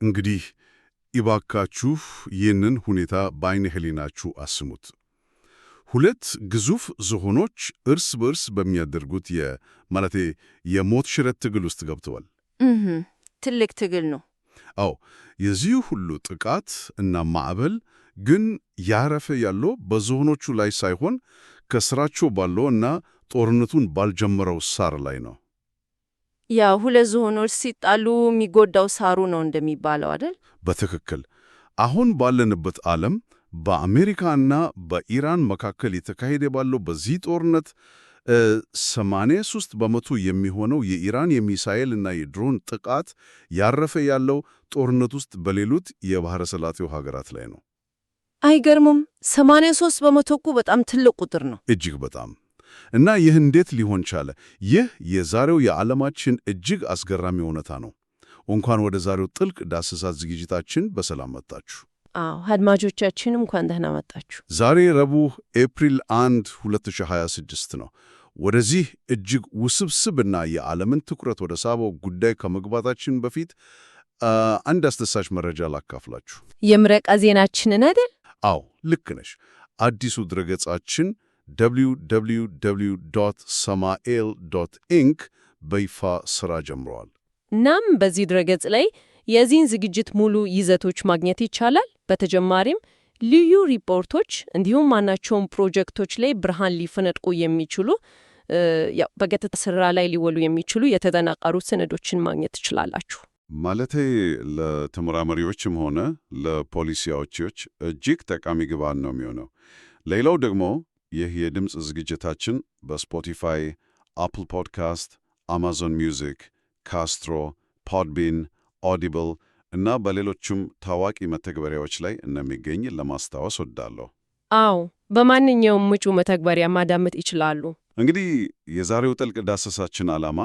እንግዲህ ይባካችሁ ይህንን ሁኔታ በዓይነ ሕሊናችሁ አስሙት። ሁለት ግዙፍ ዝሆኖች እርስ በርስ በሚያደርጉት ማለቴ የሞት ሽረት ትግል ውስጥ ገብተዋል። ትልቅ ትግል ነው። አዎ፣ የዚህ ሁሉ ጥቃት እና ማዕበል ግን ያረፈ ያለው በዝሆኖቹ ላይ ሳይሆን ከስራቸው ባለው እና ጦርነቱን ባልጀመረው ሳር ላይ ነው። ያው ሁለት ዝሆኖች ሲጣሉ የሚጎዳው ሳሩ ነው እንደሚባለው አይደል? በትክክል። አሁን ባለንበት ዓለም በአሜሪካና በኢራን መካከል የተካሄደ ባለው በዚህ ጦርነት 83 በመቶ የሚሆነው የኢራን የሚሳኤል እና የድሮን ጥቃት ያረፈ ያለው ጦርነት ውስጥ በሌሉት የባሕረ ሰላጤው ሀገራት ላይ ነው። አይገርምም? 83 በመቶ እኮ በጣም ትልቅ ቁጥር ነው። እጅግ በጣም። እና ይህ እንዴት ሊሆን ቻለ? ይህ የዛሬው የዓለማችን እጅግ አስገራሚ እውነታ ነው። እንኳን ወደ ዛሬው ጥልቅ ዳሰሳ ዝግጅታችን በሰላም መጣችሁ። አዎ፣ አድማጮቻችንም እንኳን ደህና መጣችሁ። ዛሬ ረቡዕ ኤፕሪል 1 2026 ነው። ወደዚህ እጅግ ውስብስብና የዓለምን ትኩረት ወደ ሳበው ጉዳይ ከመግባታችን በፊት አንድ አስደሳች መረጃ ላካፍላችሁ። የምረቃ ዜናችንን አይደል? አዎ፣ ልክ ነሽ። አዲሱ ድረገጻችን www.samael.inc በይፋ ሥራ ጀምረዋል። እናም በዚህ ድረገጽ ላይ የዚህን ዝግጅት ሙሉ ይዘቶች ማግኘት ይቻላል። በተጨማሪም ልዩ ሪፖርቶች እንዲሁም ማናቸውም ፕሮጀክቶች ላይ ብርሃን ሊፈነጥቁ የሚችሉ በቀጥታ ስራ ላይ ሊወሉ የሚችሉ የተጠናቀሩ ሰነዶችን ማግኘት ትችላላችሁ። ማለቴ ለተመራማሪዎችም ሆነ ለፖሊሲ አውጪዎች እጅግ ጠቃሚ ግብዓት ነው የሚሆነው። ሌላው ደግሞ ይህ የድምፅ ዝግጅታችን በስፖቲፋይ፣ አፕል ፖድካስት፣ አማዞን ሚውዚክ፣ ካስትሮ፣ ፖድቢን፣ ኦዲብል እና በሌሎችም ታዋቂ መተግበሪያዎች ላይ እንደሚገኝ ለማስታወስ ወዳለሁ። አዎ፣ በማንኛውም ምቹ መተግበሪያ ማዳመጥ ይችላሉ። እንግዲህ የዛሬው ጥልቅ ዳሰሳችን ዓላማ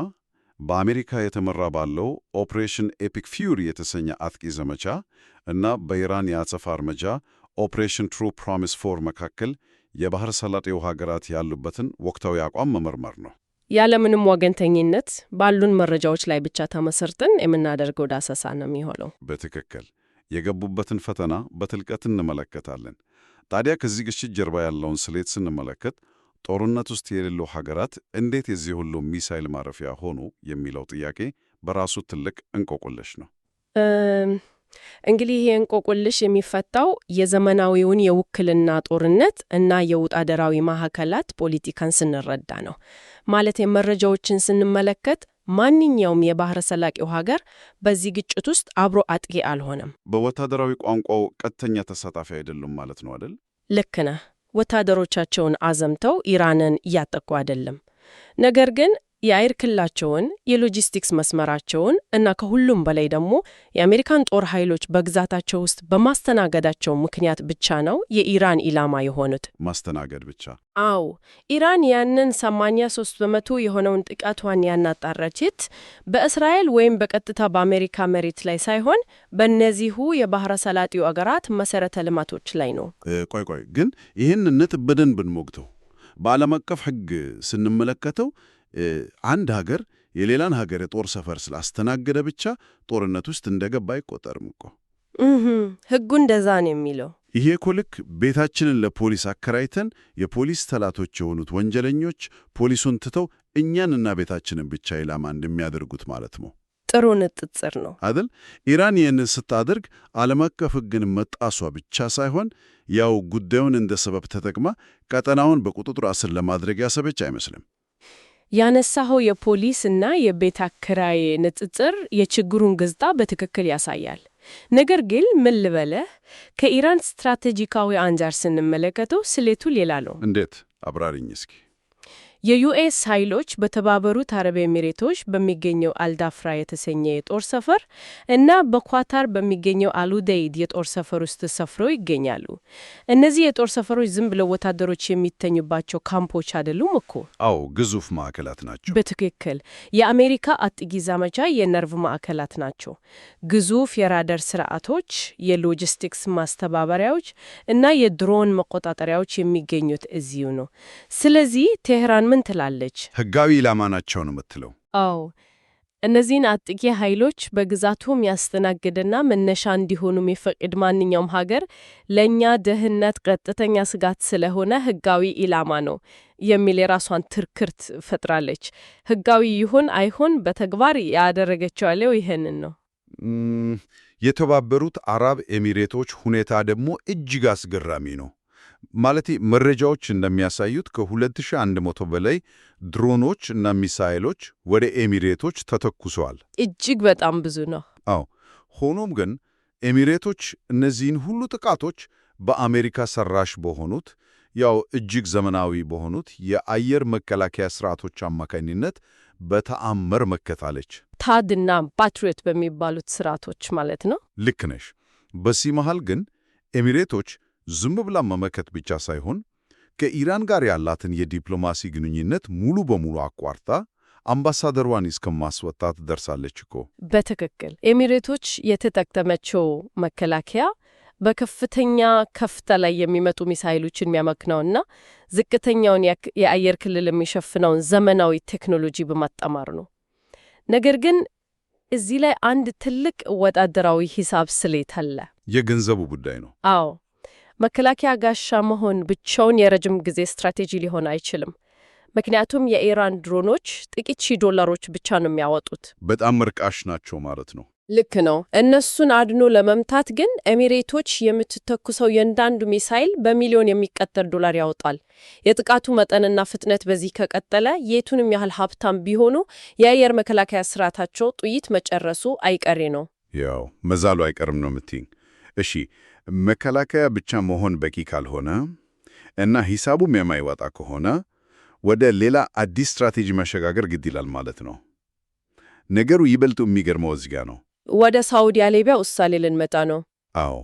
በአሜሪካ የተመራ ባለው ኦፕሬሽን ኤፒክ ፊውሪ የተሰኘ አጥቂ ዘመቻ እና በኢራን የአጸፋ እርምጃ ኦፕሬሽን ትሩ ፕሮሚስ 4 መካከል የባሕረ ሰላጤው ሀገራት ያሉበትን ወቅታዊ አቋም መመርመር ነው። ያለምንም ወገንተኝነት ባሉን መረጃዎች ላይ ብቻ ተመሰርተን የምናደርገው ዳሰሳ ነው የሚሆነው። በትክክል የገቡበትን ፈተና በጥልቀት እንመለከታለን። ታዲያ ከዚህ ግጭት ጀርባ ያለውን ስሌት ስንመለከት ጦርነት ውስጥ የሌሉ ሀገራት እንዴት የዚህ ሁሉ ሚሳይል ማረፊያ ሆኑ የሚለው ጥያቄ በራሱ ትልቅ እንቆቅልሽ ነው። እንግዲህ ይህ እንቆቅልሽ የሚፈታው የዘመናዊውን የውክልና ጦርነት እና የወታደራዊ ማዕከላት ፖለቲካን ስንረዳ ነው። ማለት የመረጃዎችን ስንመለከት ማንኛውም የባሕረ ሰላጤው ሀገር በዚህ ግጭት ውስጥ አብሮ አጥቂ አልሆነም። በወታደራዊ ቋንቋው ቀጥተኛ ተሳታፊ አይደሉም ማለት ነው አይደል? ልክ ነህ። ወታደሮቻቸውን አዘምተው ኢራንን እያጠቁ አይደለም። ነገር ግን የአየር ክልላቸውን፣ የሎጂስቲክስ መስመራቸውን እና ከሁሉም በላይ ደግሞ የአሜሪካን ጦር ኃይሎች በግዛታቸው ውስጥ በማስተናገዳቸው ምክንያት ብቻ ነው የኢራን ኢላማ የሆኑት። ማስተናገድ ብቻ? አዎ። ኢራን ያንን 83 በመቶ የሆነውን ጥቃቷን ያናጣረችት በእስራኤል ወይም በቀጥታ በአሜሪካ መሬት ላይ ሳይሆን በእነዚሁ የባሕረ ሰላጤው አገራት መሠረተ ልማቶች ላይ ነው። ቆይ ግን ይህን ነጥብ በደንብ ብንሞግተው በዓለም አቀፍ ሕግ ስንመለከተው አንድ ሀገር የሌላን ሀገር የጦር ሰፈር ስላስተናገደ ብቻ ጦርነት ውስጥ እንደገባ አይቆጠርም እኮ። ሕጉ እንደዛ ነው የሚለው። ይሄ እኮ ልክ ቤታችንን ለፖሊስ አከራይተን የፖሊስ ጠላቶች የሆኑት ወንጀለኞች ፖሊሱን ትተው እኛንና ቤታችንን ብቻ ኢላማ እንደሚያደርጉት ማለት ነው። ጥሩ ንጽጽር ነው አይደል? ኢራን ይህን ስታደርግ ዓለም አቀፍ ሕግን መጣሷ ብቻ ሳይሆን ያው ጉዳዩን እንደ ሰበብ ተጠቅማ ቀጠናውን በቁጥጥር ስር ለማድረግ ያሰበች አይመስልም። ያነሳኸው የፖሊስ እና የቤት አከራይ ንጽጽር የችግሩን ገጽታ በትክክል ያሳያል። ነገር ግን ምን ልበለህ፣ ከኢራን ስትራቴጂካዊ አንጻር ስንመለከተው ስሌቱ ሌላ ነው። እንዴት? አብራሪኝ እስኪ። የዩኤስ ኃይሎች በተባበሩት አረብ ኤሚሬቶች በሚገኘው አልዳፍራ የተሰኘ የጦር ሰፈር እና በኳታር በሚገኘው አሉደይድ የጦር ሰፈር ውስጥ ሰፍረው ይገኛሉ። እነዚህ የጦር ሰፈሮች ዝም ብለው ወታደሮች የሚተኙባቸው ካምፖች አይደሉም እኮ። አዎ፣ ግዙፍ ማዕከላት ናቸው። በትክክል የአሜሪካ አጥቂ ዘመቻ የነርቭ ማዕከላት ናቸው። ግዙፍ የራዳር ስርዓቶች፣ የሎጂስቲክስ ማስተባበሪያዎች እና የድሮን መቆጣጠሪያዎች የሚገኙት እዚሁ ነው። ስለዚህ ቴህራን ምን ትላለች? ሕጋዊ ኢላማ ናቸው ነው የምትለው? አዎ፣ እነዚህን አጥቂ ኃይሎች በግዛቱ የሚያስተናግድና መነሻ እንዲሆኑ የሚፈቅድ ማንኛውም ሀገር ለእኛ ደህንነት ቀጥተኛ ስጋት ስለሆነ ህጋዊ ኢላማ ነው የሚል የራሷን ትርክርት ፈጥራለች። ህጋዊ ይሁን አይሁን በተግባር ያደረገችው ያለው ይሄንን ነው። የተባበሩት አረብ ኤሚሬቶች ሁኔታ ደግሞ እጅግ አስገራሚ ነው። ማለት መረጃዎች እንደሚያሳዩት ከ2100 በላይ ድሮኖች እና ሚሳኤሎች ወደ ኤሚሬቶች ተተኩሰዋል። እጅግ በጣም ብዙ ነው። አዎ። ሆኖም ግን ኤሚሬቶች እነዚህን ሁሉ ጥቃቶች በአሜሪካ ሰራሽ በሆኑት እጅግ ዘመናዊ በሆኑት የአየር መከላከያ ስርዓቶች አማካኝነት በተአምር መከታለች። ታድና ፓትሪዮት በሚባሉት ስርዓቶች ማለት ነው። ልክ ነሽ። በዚህ መሃል ግን ኤሚሬቶች ዝም ብላ መመከት ብቻ ሳይሆን ከኢራን ጋር ያላትን የዲፕሎማሲ ግንኙነት ሙሉ በሙሉ አቋርጣ አምባሳደሯን እስከማስወጣት ደርሳለች እኮ። በትክክል ኤሚሬቶች የተጠቀመችው መከላከያ በከፍተኛ ከፍታ ላይ የሚመጡ ሚሳይሎችን የሚያመክነውና ዝቅተኛውን የአየር ክልል የሚሸፍነውን ዘመናዊ ቴክኖሎጂ በማጣማር ነው። ነገር ግን እዚህ ላይ አንድ ትልቅ ወታደራዊ ሂሳብ ስሌት አለ። የገንዘቡ ጉዳይ ነው። አዎ፣ መከላከያ ጋሻ መሆን ብቻውን የረጅም ጊዜ ስትራቴጂ ሊሆን አይችልም። ምክንያቱም የኢራን ድሮኖች ጥቂት $1000 ብቻ ነው የሚያወጡት። በጣም ርካሽ ናቸው ማለት ነው። ልክ ነው። እነሱን አድኖ ለመምታት ግን ኤሚሬቶች የምትተኩሰው የእያንዳንዱ ሚሳይል በሚሊዮን የሚቆጠር $1 ያወጣል። የጥቃቱ መጠንና ፍጥነት በዚህ ከቀጠለ የቱንም ያህል ሀብታም ቢሆኑ የአየር መከላከያ ስርዓታቸው ጥይት መጨረሱ አይቀሬ ነው። መዛሉ አይቀርም ነው የምትይኝ። እሺ፣ መከላከያ ብቻ መሆን በቂ ካልሆነ እና ሂሳቡም የማይወጣ ከሆነ ወደ ሌላ አዲስ ስትራቴጂ መሸጋገር ግድ ይላል ማለት ነው። ነገሩ ይበልጡ የሚገርመው እዚህ ጋር ነው። ወደ ሳዑዲ አረቢያ ውሳኔ ልንመጣ ነው። አዎ፣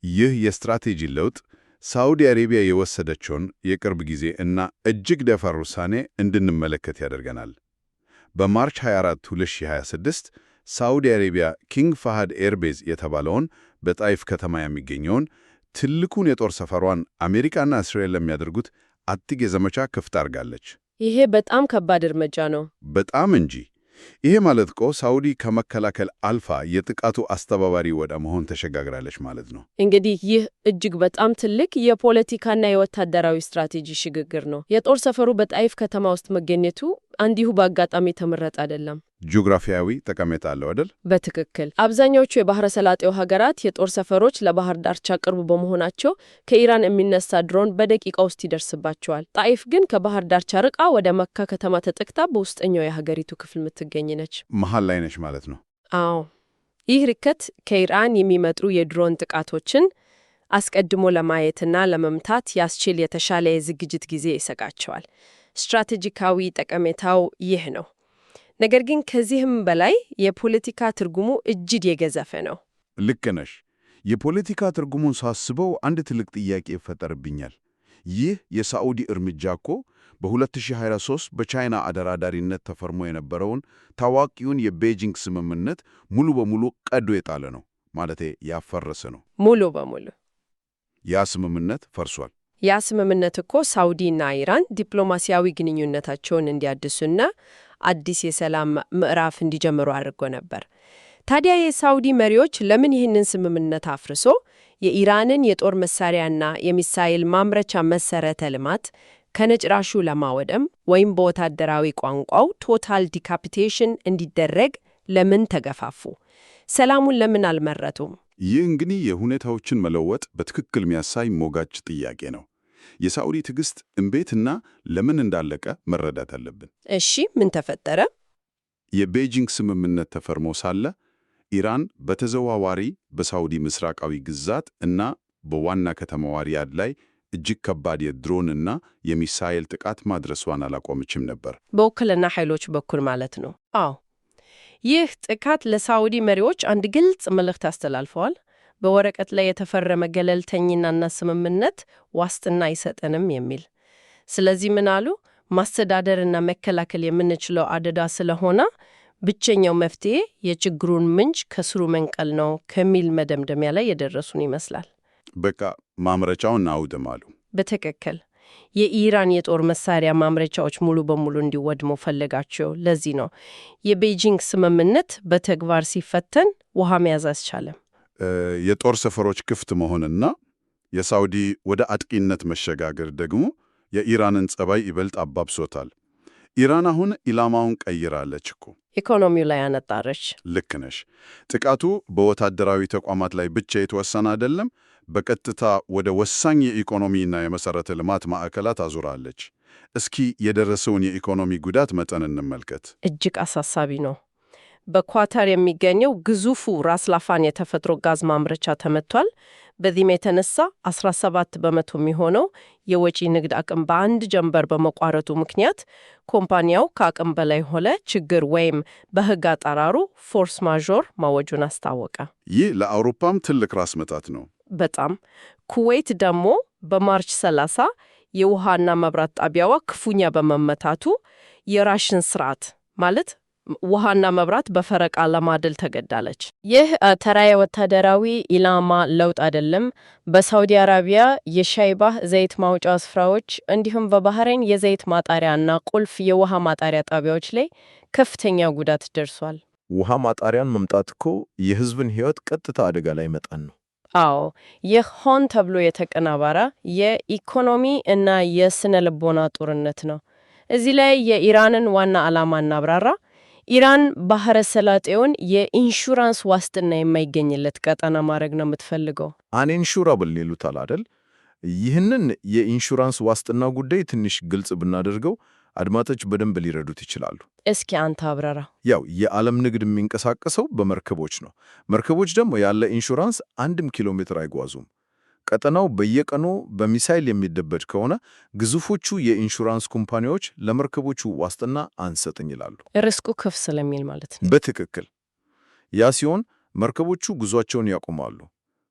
ይህ የስትራቴጂ ለውጥ ሳዑዲ አረቢያ የወሰደችውን የቅርብ ጊዜ እና እጅግ ደፋር ውሳኔ እንድንመለከት ያደርገናል። በማርች 24 2026 ሳዑዲ አረቢያ ኪንግ ፋሃድ ኤርቤዝ የተባለውን በጣይፍ ከተማ የሚገኘውን ትልቁን የጦር ሰፈሯን አሜሪካና እስራኤል ለሚያደርጉት አጥቂ ዘመቻ ክፍት አድርጋለች። ይሄ በጣም ከባድ እርምጃ ነው። በጣም እንጂ። ይሄ ማለት እኮ ሳዑዲ ከመከላከል አልፋ የጥቃቱ አስተባባሪ ወደ መሆን ተሸጋግራለች ማለት ነው። እንግዲህ ይህ እጅግ በጣም ትልቅ የፖለቲካና የወታደራዊ ስትራቴጂ ሽግግር ነው። የጦር ሰፈሩ በጣይፍ ከተማ ውስጥ መገኘቱ እንዲሁ በአጋጣሚ ተመረጠ አይደለም። ጂኦግራፊያዊ ጠቀሜታ አለው አይደል? በትክክል። አብዛኛዎቹ የባህረ ሰላጤው ሀገራት የጦር ሰፈሮች ለባህር ዳርቻ ቅርብ በመሆናቸው ከኢራን የሚነሳ ድሮን በደቂቃ ውስጥ ይደርስባቸዋል። ጣይፍ ግን ከባህር ዳርቻ ርቃ ወደ መካ ከተማ ተጠቅታ በውስጠኛው የሀገሪቱ ክፍል የምትገኝ ነች። መሃል ላይ ነች ማለት ነው። አዎ። ይህ ርቀት ከኢራን የሚመጡ የድሮን ጥቃቶችን አስቀድሞ ለማየትና ለመምታት ያስችል የተሻለ የዝግጅት ጊዜ ይሰጣቸዋል። ስትራቴጂካዊ ጠቀሜታው ይህ ነው። ነገር ግን ከዚህም በላይ የፖለቲካ ትርጉሙ እጅግ የገዘፈ ነው። ልክ ነሽ። የፖለቲካ ትርጉሙን ሳስበው አንድ ትልቅ ጥያቄ ይፈጠርብኛል። ይህ የሳዑዲ እርምጃ እኮ በ2023 በቻይና አደራዳሪነት ተፈርሞ የነበረውን ታዋቂውን የቤጂንግ ስምምነት ሙሉ በሙሉ ቀዶ የጣለ ነው። ማለቴ ያፈረሰ ነው። ሙሉ በሙሉ ያ ስምምነት ፈርሷል። ያ ስምምነት እኮ ሳዑዲና ኢራን ዲፕሎማሲያዊ ግንኙነታቸውን እንዲያድሱና አዲስ የሰላም ምዕራፍ እንዲጀምሩ አድርጎ ነበር። ታዲያ የሳዑዲ መሪዎች ለምን ይህንን ስምምነት አፍርሶ የኢራንን የጦር መሳሪያና የሚሳኤል ማምረቻ መሰረተ ልማት ከነጭራሹ ለማወደም ወይም በወታደራዊ ቋንቋው ቶታል ዲካፒቴሽን እንዲደረግ ለምን ተገፋፉ? ሰላሙን ለምን አልመረጡም? ይህ እንግዲህ የሁኔታዎችን መለወጥ በትክክል የሚያሳይ ሞጋጭ ጥያቄ ነው። የሳዑዲ ትዕግስት እንዴትና ለምን እንዳለቀ መረዳት አለብን። እሺ፣ ምን ተፈጠረ? የቤጂንግ ስምምነት ተፈርሞ ሳለ ኢራን በተዘዋዋሪ በሳዑዲ ምስራቃዊ ግዛት እና በዋና ከተማዋ ሪያድ ላይ እጅግ ከባድ የድሮን እና የሚሳኤል ጥቃት ማድረሷን አላቆመችም ነበር። በውክልና ኃይሎች በኩል ማለት ነው። አዎ፣ ይህ ጥቃት ለሳዑዲ መሪዎች አንድ ግልጽ መልእክት አስተላልፈዋል። በወረቀት ላይ የተፈረመ ገለልተኝና ስምምነት ዋስትና አይሰጠንም የሚል። ስለዚህ ምን አሉ? ማስተዳደርና መከላከል የምንችለው አደጋ ስለሆነ ብቸኛው መፍትሄ የችግሩን ምንጭ ከስሩ መንቀል ነው ከሚል መደምደሚያ ላይ የደረሱን ይመስላል። በቃ ማምረቻውን አውድም አሉ። በትክክል። የኢራን የጦር መሳሪያ ማምረቻዎች ሙሉ በሙሉ እንዲወድሙ ፈለጋቸው። ለዚህ ነው የቤጂንግ ስምምነት በተግባር ሲፈተን ውሃ መያዝ አልቻለም። የጦር ሰፈሮች ክፍት መሆንና የሳውዲ ወደ አጥቂነት መሸጋገር ደግሞ የኢራንን ጸባይ ይበልጥ አባብሶታል። ኢራን አሁን ኢላማውን ቀይራለች እኮ። ኢኮኖሚው ላይ አነጣረች። ልክ ነሽ። ጥቃቱ በወታደራዊ ተቋማት ላይ ብቻ የተወሰነ አይደለም። በቀጥታ ወደ ወሳኝ የኢኮኖሚና የመሠረተ ልማት ማዕከላት አዙራለች። እስኪ የደረሰውን የኢኮኖሚ ጉዳት መጠን እንመልከት። እጅግ አሳሳቢ ነው። በኳታር የሚገኘው ግዙፉ ራስ ላፋን የተፈጥሮ ጋዝ ማምረቻ ተመቷል። በዚህም የተነሳ 17 በመቶ የሚሆነው የወጪ ንግድ አቅም በአንድ ጀንበር በመቋረጡ ምክንያት ኮምፓኒያው ከአቅም በላይ ሆነ ችግር ወይም በሕግ አጠራሩ ፎርስ ማዦር ማወጁን አስታወቀ። ይህ ለአውሮፓም ትልቅ ራስ ምታት ነው። በጣም። ኩዌት ደግሞ በማርች 30 የውሃና መብራት ጣቢያዋ ክፉኛ በመመታቱ የራሽን ስርዓት ማለት ውሃና መብራት በፈረቃ ለማደል ተገዳለች። ይህ ተራ የወታደራዊ ኢላማ ለውጥ አይደለም። በሳውዲ አረቢያ የሻይባህ ዘይት ማውጫ ስፍራዎች እንዲሁም በባህሬን የዘይት ማጣሪያና ቁልፍ የውሃ ማጣሪያ ጣቢያዎች ላይ ከፍተኛ ጉዳት ደርሷል። ውሃ ማጣሪያን መምጣት እኮ የሕዝብን ሕይወት ቀጥታ አደጋ ላይ መጣን ነው። አዎ፣ ይህ ሆን ተብሎ የተቀናበረ የኢኮኖሚ እና የስነ ልቦና ጦርነት ነው። እዚህ ላይ የኢራንን ዋና ዓላማ እናብራራ። ኢራን ባህረ ሰላጤውን የኢንሹራንስ ዋስትና የማይገኝለት ቀጠና ማድረግ ነው የምትፈልገው። አንኢንሹራብል ይሉታል አይደል? ይህንን የኢንሹራንስ ዋስትና ጉዳይ ትንሽ ግልጽ ብናደርገው አድማጮች በደንብ ሊረዱት ይችላሉ። እስኪ አንተ አብራራ። ያው የዓለም ንግድ የሚንቀሳቀሰው በመርከቦች ነው። መርከቦች ደግሞ ያለ ኢንሹራንስ 1 ኪሎ ሜትር አይጓዙም። ቀጠናው በየቀኑ በሚሳይል የሚደበድ ከሆነ ግዙፎቹ የኢንሹራንስ ኩምፓኒዎች ለመርከቦቹ ዋስትና አንሰጥኝ ይላሉ። ርስቁ ከፍ ስለሚል ማለት ነው። በትክክል። ያ ሲሆን መርከቦቹ ጉዟቸውን ያቆማሉ።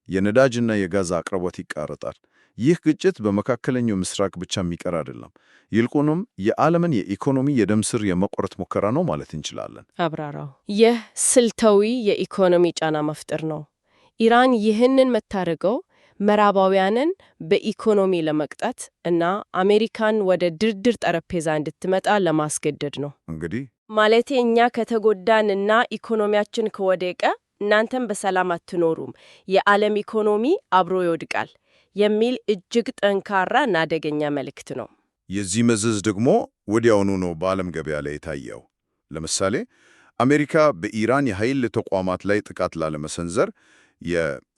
የነዳጅና የጋዝ አቅርቦት ይቋረጣል። ይህ ግጭት በመካከለኛው ምስራቅ ብቻ የሚቀር አይደለም። ይልቁንም የዓለምን የኢኮኖሚ የደም ስር የመቆረጥ ሙከራ ነው ማለት እንችላለን። አብራራው። ይህ ስልታዊ የኢኮኖሚ ጫና መፍጠር ነው። ኢራን ይህንን መታረገው ምዕራባውያንን በኢኮኖሚ ለመቅጣት እና አሜሪካን ወደ ድርድር ጠረጴዛ እንድትመጣ ለማስገደድ ነው። እንግዲህ ማለቴ እኛ ከተጎዳንና ኢኮኖሚያችን ከወደቀ እናንተም በሰላም አትኖሩም፣ የዓለም ኢኮኖሚ አብሮ ይወድቃል የሚል እጅግ ጠንካራ እና አደገኛ መልእክት ነው። የዚህ መዘዝ ደግሞ ወዲያውኑ ነው በዓለም ገበያ ላይ የታየው። ለምሳሌ አሜሪካ በኢራን የኃይል ተቋማት ላይ ጥቃት ላለመሰንዘር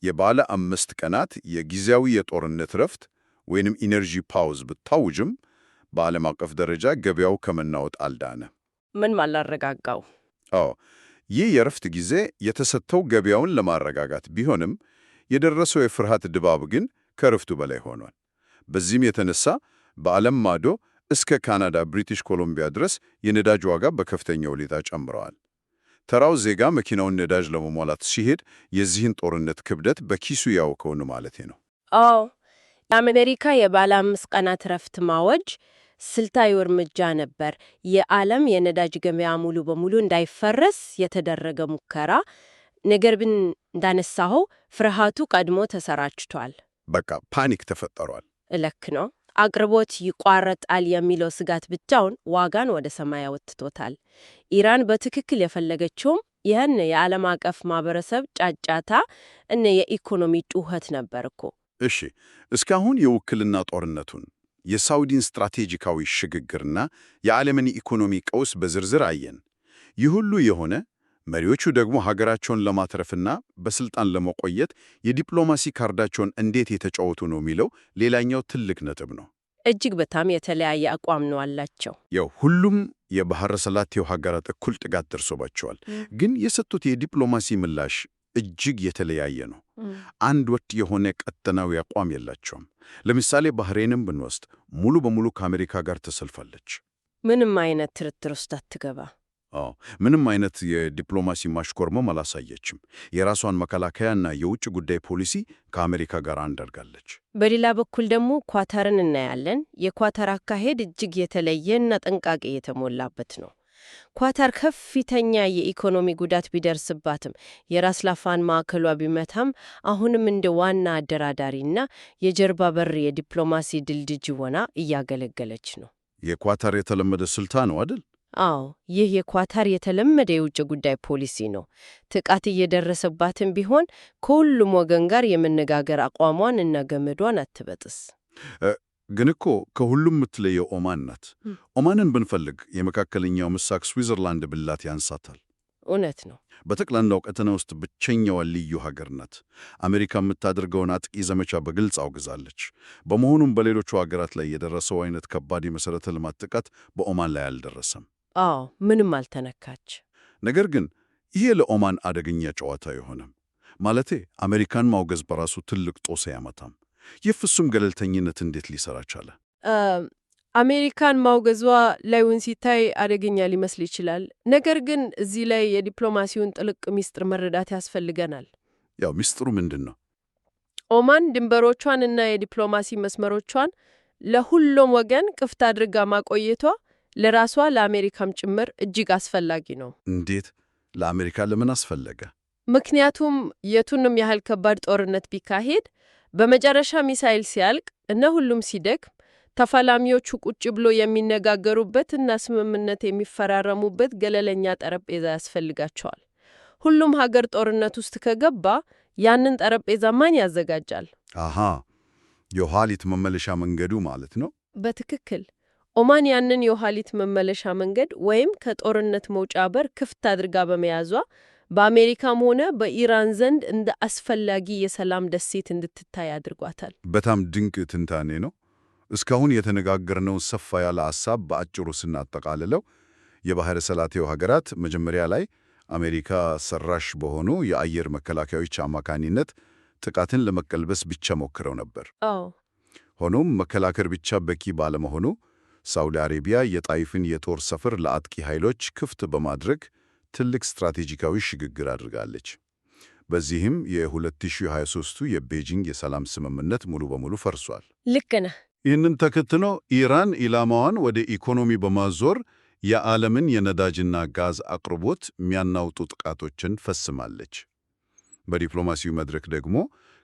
የባለ 5 ቀናት የጊዜያዊ የጦርነት ረፍት ወይንም ኢነርጂ ፓውዝ ብታውጅም በዓለም አቀፍ ደረጃ ገበያው ከመናወጥ አልዳነ። ምን ማላረጋጋው? አዎ፣ ይህ የረፍት ጊዜ የተሰጠው ገበያውን ለማረጋጋት ቢሆንም የደረሰው የፍርሃት ድባብ ግን ከረፍቱ በላይ ሆኗል። በዚህም የተነሳ በዓለም ማዶ እስከ ካናዳ፣ ብሪቲሽ ኮሎምቢያ ድረስ የነዳጅ ዋጋ በከፍተኛ ሁኔታ ጨምረዋል። ተራው ዜጋ መኪናውን ነዳጅ ለመሟላት ሲሄድ የዚህን ጦርነት ክብደት በኪሱ ያወቀውን ማለት ነው። አዎ፣ የአሜሪካ የባለ 5 ቀናት ረፍት ማወጅ ስልታዊ እርምጃ ነበር። የዓለም የነዳጅ ገበያ ሙሉ በሙሉ እንዳይፈረስ የተደረገ ሙከራ። ነገር ግን እንዳነሳኸው ፍርሃቱ ቀድሞ ተሰራጭቷል። በቃ ፓኒክ ተፈጠሯል። ልክ ነው። አቅርቦት ይቋረጣል የሚለው ስጋት ብቻውን ዋጋን ወደ ሰማይ አወጥቶታል። ኢራን በትክክል የፈለገችውም ይህን የዓለም አቀፍ ማህበረሰብ ጫጫታ እና የኢኮኖሚ ጩኸት ነበር እኮ። እሺ፣ እስካሁን የውክልና ጦርነቱን፣ የሳውዲን ስትራቴጂካዊ ሽግግርና የዓለምን ኢኮኖሚ ቀውስ በዝርዝር አየን። ይህ ሁሉ የሆነ መሪዎቹ ደግሞ ሀገራቸውን ለማትረፍና በስልጣን ለመቆየት የዲፕሎማሲ ካርዳቸውን እንዴት የተጫወቱ ነው የሚለው ሌላኛው ትልቅ ነጥብ ነው። እጅግ በጣም የተለያየ አቋም ነው አላቸው። ያው ሁሉም የባህረ ሰላጤው ሀገራት እኩል ጥቃት ደርሶባቸዋል፣ ግን የሰጡት የዲፕሎማሲ ምላሽ እጅግ የተለያየ ነው። አንድ ወጥ የሆነ ቀጠናዊ አቋም የላቸውም። ለምሳሌ ባህሬንም ብንወስድ ሙሉ በሙሉ ከአሜሪካ ጋር ተሰልፋለች። ምንም አይነት ትርትር ውስጥ አትገባ። ምንም አይነት የዲፕሎማሲ ማሽኮርመም አላሳየችም። የራሷን መከላከያና የውጭ ጉዳይ ፖሊሲ ከአሜሪካ ጋር አንዳርጋለች። በሌላ በኩል ደግሞ ኳታርን እናያለን። የኳታር አካሄድ እጅግ የተለየና ጥንቃቄ የተሞላበት ነው። ኳታር ከፍተኛ የኢኮኖሚ ጉዳት ቢደርስባትም የራስ ላፋን ማዕከሏ ቢመታም አሁንም እንደ ዋና አደራዳሪና የጀርባ በር የዲፕሎማሲ ድልድይ ሆና እያገለገለች ነው። የኳታር የተለመደ ስልታ ነው አይደል? አዎ፣ ይህ የኳታር የተለመደ የውጭ ጉዳይ ፖሊሲ ነው። ጥቃት እየደረሰባትም ቢሆን ከሁሉም ወገን ጋር የመነጋገር አቋሟን እና ገመዷን አትበጥስ። ግን እኮ ከሁሉም የምትለየው ኦማን ናት። ኦማንን ብንፈልግ የመካከለኛው ምስራቅ ስዊዘርላንድ ብላት ያንሳታል። እውነት ነው። በጠቅላላው ቀጠና ውስጥ ብቸኛዋ ልዩ ሀገር ናት። አሜሪካ የምታደርገውን አጥቂ ዘመቻ በግልጽ አውግዛለች። በመሆኑም በሌሎቹ ሀገራት ላይ የደረሰው አይነት ከባድ የመሠረተ ልማት ጥቃት በኦማን ላይ አልደረሰም። አዎ፣ ምንም አልተነካች። ነገር ግን ይሄ ለኦማን አደገኛ ጨዋታ የሆነም ማለቴ አሜሪካን ማውገዝ በራሱ ትልቅ ጦስ ያመጣም። የፍጹም ገለልተኝነት እንዴት ሊሰራ ቻለ? አሜሪካን ማውገዟ ላዩን ሲታይ አደገኛ ሊመስል ይችላል። ነገር ግን እዚህ ላይ የዲፕሎማሲውን ጥልቅ ሚስጥር መረዳት ያስፈልገናል። ያው ሚስጥሩ ምንድን ነው? ኦማን ድንበሮቿን እና የዲፕሎማሲ መስመሮቿን ለሁሉም ወገን ክፍት አድርጋ ማቆየቷ ለራሷ ለአሜሪካም ጭምር እጅግ አስፈላጊ ነው። እንዴት? ለአሜሪካ ለምን አስፈለገ? ምክንያቱም የቱንም ያህል ከባድ ጦርነት ቢካሄድ በመጨረሻ ሚሳኤል ሲያልቅ እና ሁሉም ሲደክም ተፋላሚዎቹ ቁጭ ብሎ የሚነጋገሩበት እና ስምምነት የሚፈራረሙበት ገለልተኛ ጠረጴዛ ያስፈልጋቸዋል። ሁሉም ሀገር ጦርነት ውስጥ ከገባ ያንን ጠረጴዛ ማን ያዘጋጃል? አሃ፣ የኋሊት መመለሻ መንገዱ ማለት ነው። በትክክል። ኦማን ያንን የኋሊት መመለሻ መንገድ ወይም ከጦርነት መውጫ በር ክፍት አድርጋ በመያዟ በአሜሪካም ሆነ በኢራን ዘንድ እንደ አስፈላጊ የሰላም ደሴት እንድትታይ አድርጓታል። በጣም ድንቅ ትንታኔ ነው። እስካሁን የተነጋገርነው ሰፋ ያለ ሐሳብ በአጭሩ ስናጠቃልለው የባሕረ ሰላጤው ሀገራት መጀመሪያ ላይ አሜሪካ ሰራሽ በሆኑ የአየር መከላከያዎች አማካኝነት ጥቃትን ለመቀልበስ ብቻ ሞክረው ነበር። አዎ። ሆኖም መከላከል ብቻ በቂ ባለመሆኑ ሳውዲ አረቢያ የጣይፍን የጦር ሰፈር ለአጥቂ ኃይሎች ክፍት በማድረግ ትልቅ ስትራቴጂካዊ ሽግግር አድርጋለች። በዚህም የ2023ቱ የቤጂንግ የሰላም ስምምነት ሙሉ በሙሉ ፈርሷል። ልክ ነህ። ይህንን ተከትሎ ኢራን ኢላማዋን ወደ ኢኮኖሚ በማዞር የዓለምን የነዳጅና ጋዝ አቅርቦት የሚያናውጡ ጥቃቶችን ፈጽማለች። በዲፕሎማሲው መድረክ ደግሞ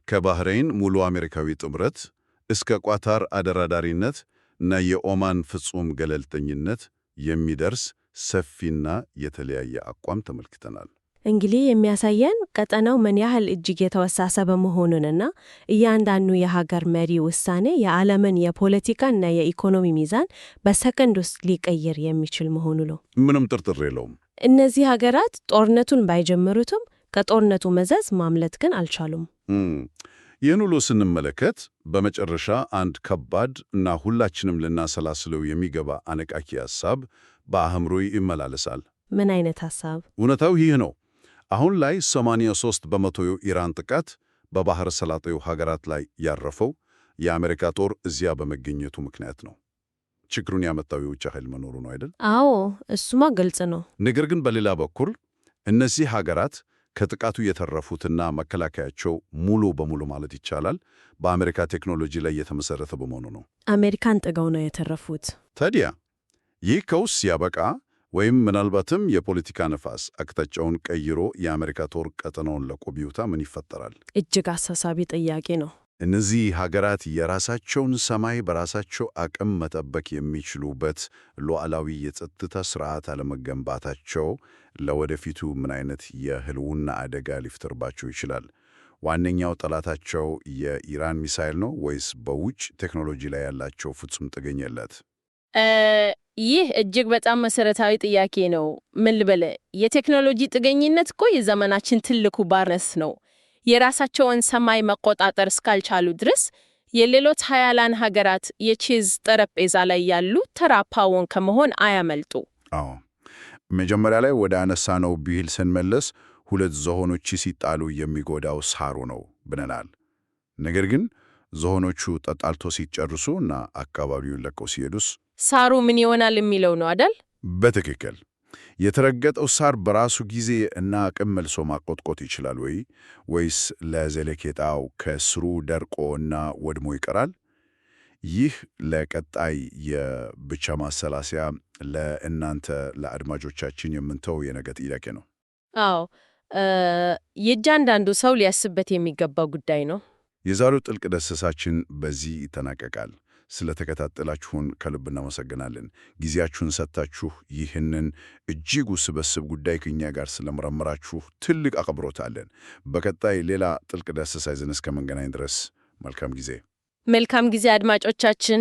ከባህሬን ሙሉ አሜሪካዊ ጥምረት እስከ ቋታር አደራዳሪነት እና የኦማን ፍጹም ገለልተኝነት የሚደርስ ሰፊና የተለያየ አቋም ተመልክተናል። እንግዲህ የሚያሳየን ቀጠናው ምን ያህል እጅግ የተወሳሰበ መሆኑንና እያንዳንዱ የሀገር መሪ ውሳኔ የዓለምን የፖለቲካና የኢኮኖሚ ሚዛን በሰከንድ ውስጥ ሊቀይር የሚችል መሆኑ ነው። ምንም ጥርጥር የለውም። እነዚህ ሀገራት ጦርነቱን ባይጀምሩትም ከጦርነቱ መዘዝ ማምለጥ ግን አልቻሉም። ይህን ሁሉ ስንመለከት በመጨረሻ አንድ ከባድ እና ሁላችንም ልናሰላስለው የሚገባ አነቃቂ ሐሳብ በአእምሮ ይመላለሳል። ምን አይነት ሐሳብ? እውነታው ይህ ነው። አሁን ላይ 83 በመቶ ኢራን ጥቃት በባሕረ ሰላጤው ሀገራት ላይ ያረፈው የአሜሪካ ጦር እዚያ በመገኘቱ ምክንያት ነው። ችግሩን ያመጣው የውጭ ኃይል መኖሩ ነው አይደል? አዎ፣ እሱማ ግልጽ ነው። ነገር ግን በሌላ በኩል እነዚህ ሀገራት ከጥቃቱ የተረፉትና መከላከያቸው ሙሉ በሙሉ ማለት ይቻላል በአሜሪካ ቴክኖሎጂ ላይ የተመሰረተ በመሆኑ ነው። አሜሪካን ጥገው ነው የተረፉት። ታዲያ ይህ ቀውስ ሲያበቃ ወይም ምናልባትም የፖለቲካ ነፋስ አቅጣጫውን ቀይሮ የአሜሪካ ጦር ቀጠናውን ለቆ ቢወጣ ምን ይፈጠራል? እጅግ አሳሳቢ ጥያቄ ነው። እነዚህ ሀገራት የራሳቸውን ሰማይ በራሳቸው አቅም መጠበቅ የሚችሉበት ሉዓላዊ የጸጥታ ስርዓት አለመገንባታቸው ለወደፊቱ ምን አይነት የህልውና አደጋ ሊፈጥርባቸው ይችላል? ዋነኛው ጠላታቸው የኢራን ሚሳይል ነው ወይስ በውጭ ቴክኖሎጂ ላይ ያላቸው ፍጹም ጥገኝነት? ይህ እጅግ በጣም መሰረታዊ ጥያቄ ነው። ምን ልበለ፣ የቴክኖሎጂ ጥገኝነት እኮ የዘመናችን ትልቁ ባርነስ ነው። የራሳቸውን ሰማይ መቆጣጠር እስካልቻሉ ድረስ የሌሎች ሀያላን ሀገራት የቼዝ ጠረጴዛ ላይ ያሉ ተራ ፓውን ከመሆን አያመልጡ። አዎ፣ መጀመሪያ ላይ ወደ አነሳነው ብሂል ስንመለስ ሁለት ዝሆኖች ሲጣሉ የሚጎዳው ሳሩ ነው ብለናል። ነገር ግን ዝሆኖቹ ተጣልቶ ሲጨርሱ እና አካባቢውን ለቀው ሲሄዱስ ሳሩ ምን ይሆናል የሚለው ነው አይደል? በትክክል። የተረገጠው ሳር በራሱ ጊዜ እና አቅም መልሶ ማቆጥቆጥ ይችላል ወይስ ለዘለቄታው ከስሩ ደርቆ እና ወድሞ ይቀራል? ይህ ለቀጣይ የብቻ ማሰላሰያ ለእናንተ ለአድማጮቻችን የምንተው የነገ ጥያቄ ነው። አዎ፣ የእያንዳንዱ ሰው ሊያስብበት የሚገባው ጉዳይ ነው። የዛሬው ጥልቅ ዳሰሳችን በዚህ ይጠናቀቃል። ስለተከታተላችሁን ከልብ እናመሰግናለን። ጊዜያችሁን ሰጥታችሁ ይህንን እጅግ ውስብስብ ጉዳይ ከእኛ ጋር ስለመረመራችሁ ትልቅ አክብሮት አለን። በቀጣይ ሌላ ጥልቅ ዳሰሳ ይዘን እስከምንገናኝ ድረስ መልካም ጊዜ። መልካም ጊዜ አድማጮቻችን።